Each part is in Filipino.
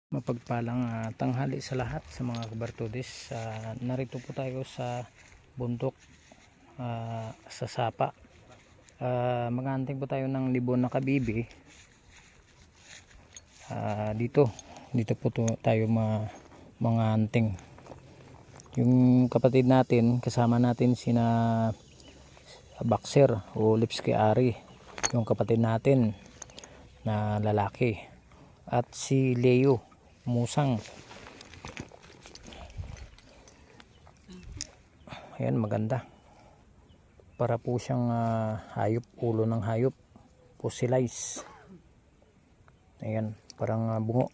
Mapagpalang tanghali sa lahat sa mga kabartudis. Narito po tayo sa bundok, sa Sapa. Mag-aanting po tayo ng libon na kabibi. Dito po tayo mga anting. Yung kapatid natin, kasama natin sina Boxer o Lipski Ari, yung kapatid natin na lalaki, at si Leo Musang. Ayan, maganda. Para po siyang hayop, ulo ng hayop, fossilized. Ayan, parang bungo.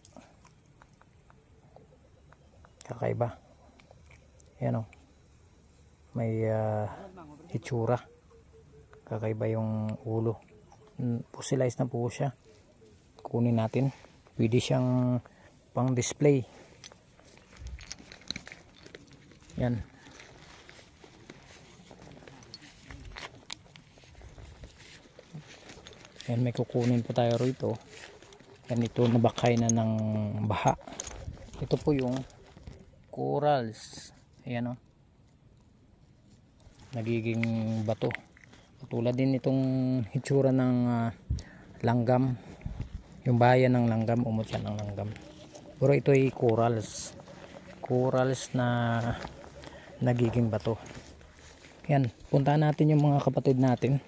Kakaiba. Ayan o. May hitsura. Kakaiba yung ulo. Fossilized na po siya. Kunin natin. Pwede siyang pang display. Yan. Yan, may kukunin po tayo rito. Yan, ito nabakay na ng baha. Ito po yung corals. Ayan o. Nagiging bato. Tulad din itong hitsura ng langgam. Yung bayan ng langgam, umot yan ng langgam. Pero ito ay corals. Corals na nagiging bato. Yan, puntahan natin yung mga kapatid natin.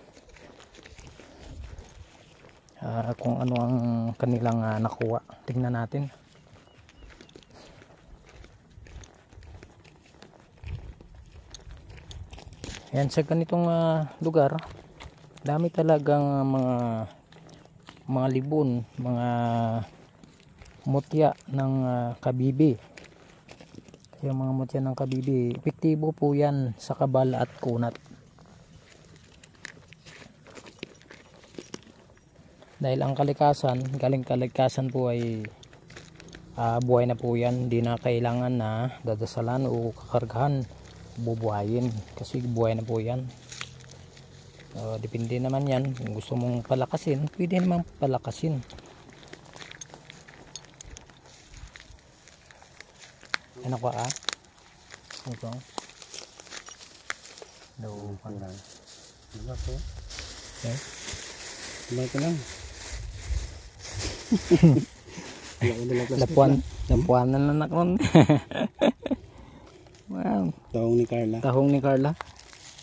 Kung ano ang kanilang nakuha. Tingnan natin. Yan, sa ganitong lugar, dami talagang mga libon, mga mutya ng kabibi. Yung mga mutya ng kabibi, epektibo po yan sa kabal at kunat. Dahil ang kalikasan, galing kalikasan po ay buhay na po yan. Hindi na kailangan na dadasalan o kakargahan, bubuhayin, kasi buhay na po yan. Depende naman yan. Kung gusto mong palakasin, pwede naman palakasin. Ano ka ito? Nauupan lang. Ano po? Okay. Tuloy ko lang. Lapuan na nanak nun. Wow. Tahong ni Carla. Tahong ni Carla.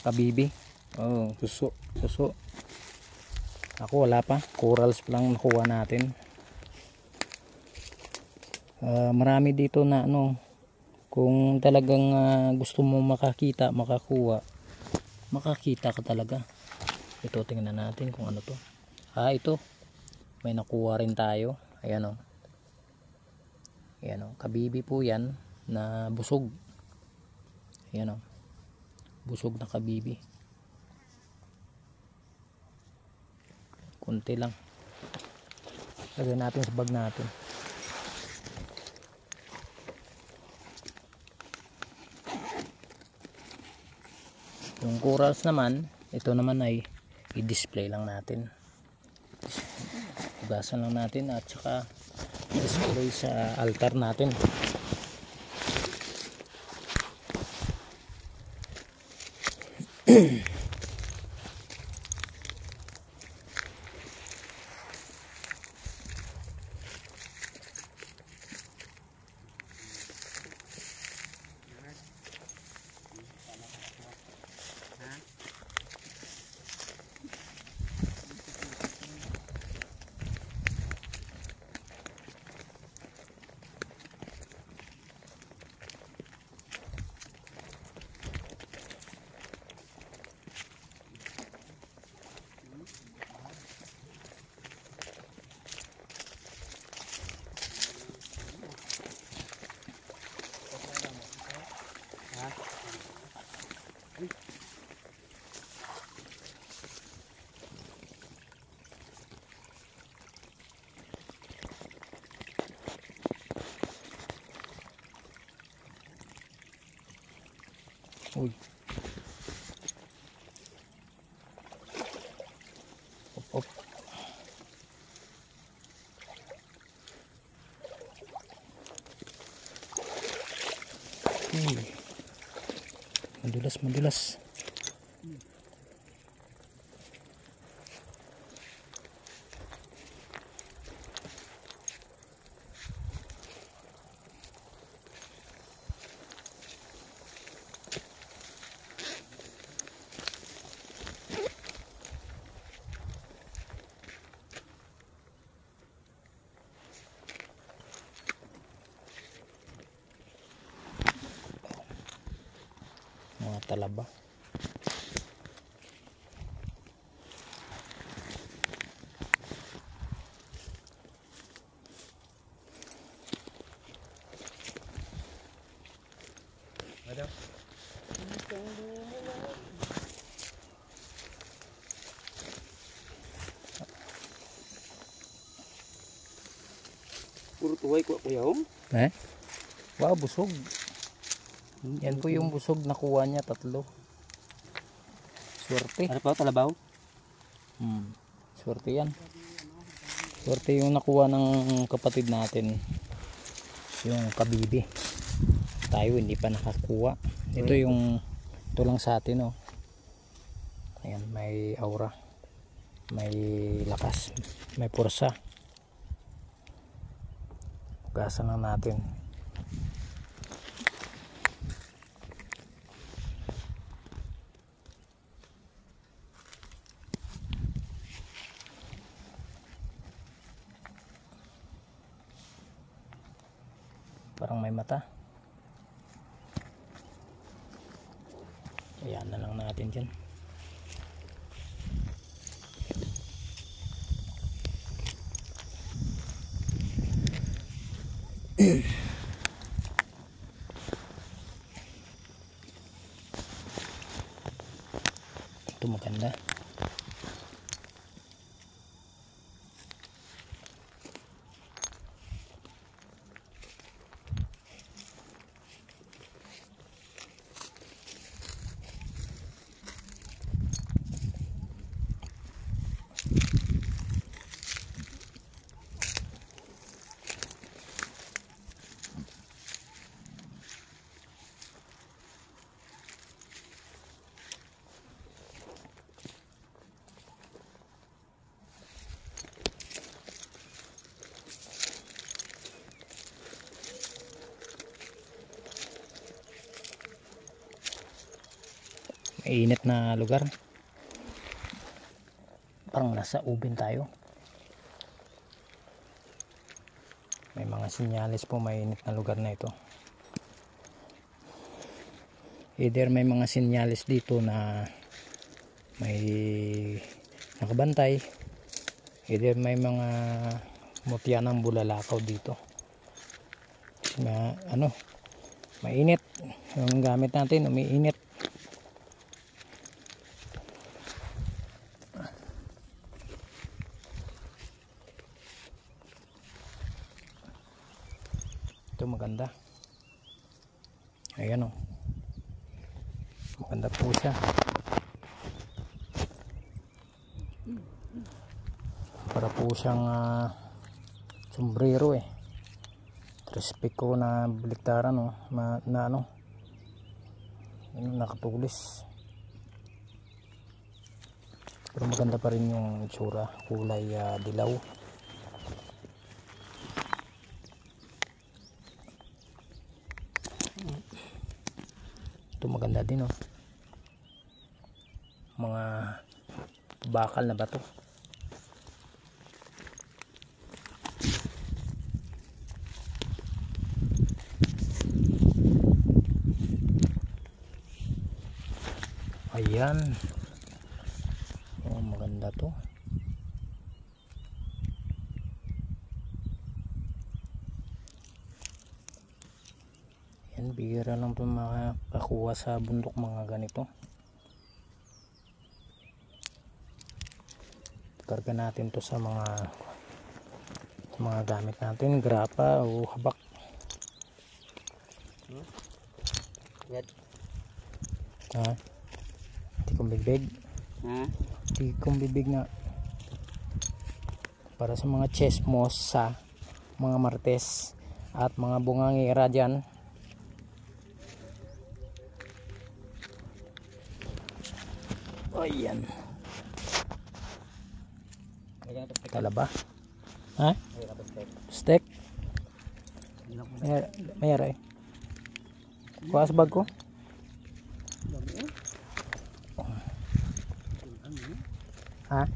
Kabibi. Oh, Suso. Ako wala pa. Corals pa lang nakuha natin. Marami dito na kung talagang gusto mo makakita, makakuha, makakita ka talaga. Ito, tingnan natin kung ano to. Ito. May nakuha rin tayo. Ayan o. Ayan o. Kabibi po yan na busog. Ayan o. Busog na kabibi. Kunti lang. Lagay natin sa bag natin. Yung corals naman, ito naman ay i-display lang natin. Ibasan lang natin at saka display sa altar natin. Uy. Op. Madulas, madulas. Mga talaba. Ada. Puro tuway ko kuya oh. Wow, busog. Yan po yung busog nakuha niya, 3. Swerte. Ano pa talabaw? Swerte yan. Swerte yung nakuha ng kapatid natin. Yung kabibi. Tayo hindi pa nakakuha. Ito lang sa atin oh. Ayan, may aura. May lakas. May pursa. Gasan lang natin. Parang may mata. Ayan na lang natin dyan. Ito maganda. Mainit na lugar. Parang nasa ubin tayo. May mga sinyalis po mainit na lugar na ito. Either may mga sinyalis dito na may nakabantay, either may mga mutya ng bulalakaw dito. Na mainit. Yung gamit natin umiinit. Ito maganda. Ayan o. Maganda po siya. Para po siyang sombrero eh. Respect ko na baliktaran o. Nakatulis. Pero maganda pa rin yung itsura. Kulay dilaw. Ito maganda din oh. Mga bakal na bato. Ayan. Oh, maganda to. Yan, bihira lang ito makakuha sa bundok mga ganito. Karga natin to sa mga gamit natin, grapa o habak. Tikong bibig. Tikong bibig nga. Para sa mga chismosa, mga martes at mga bungangira dyan. Ayan. Lagyan natin steak. Talaba. Ha? Lagyan natin steak. Steak? Mayara eh. Kuha sa bag ko. Ha?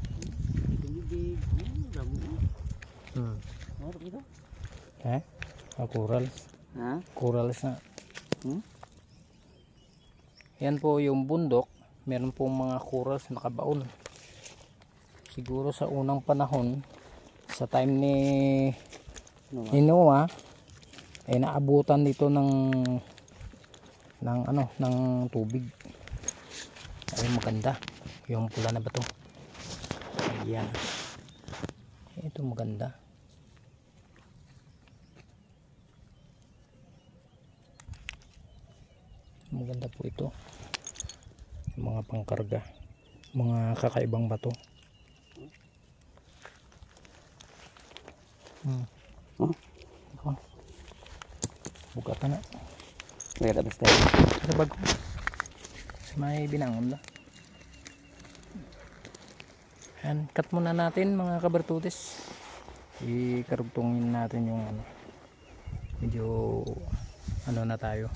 Eh? Corals. Ha? Corals na. Hmm? Yan po yung bundok. Meron pong mga corals nakabaon. Siguro sa unang panahon, sa time ni Noah, ay naabutan dito ng tubig. Ay maganda. Yung pula na bato. Ayan. Ito maganda. Maganda po ito. Mga pangkarga. Mga kakaibang bato. Ito. Bugatan na. Lagyan natin steak. Sa bag ko. Sa may binangon na. Ayan, cut muna natin mga kabartutis. Ikarugtungin natin yung medyo na tayo.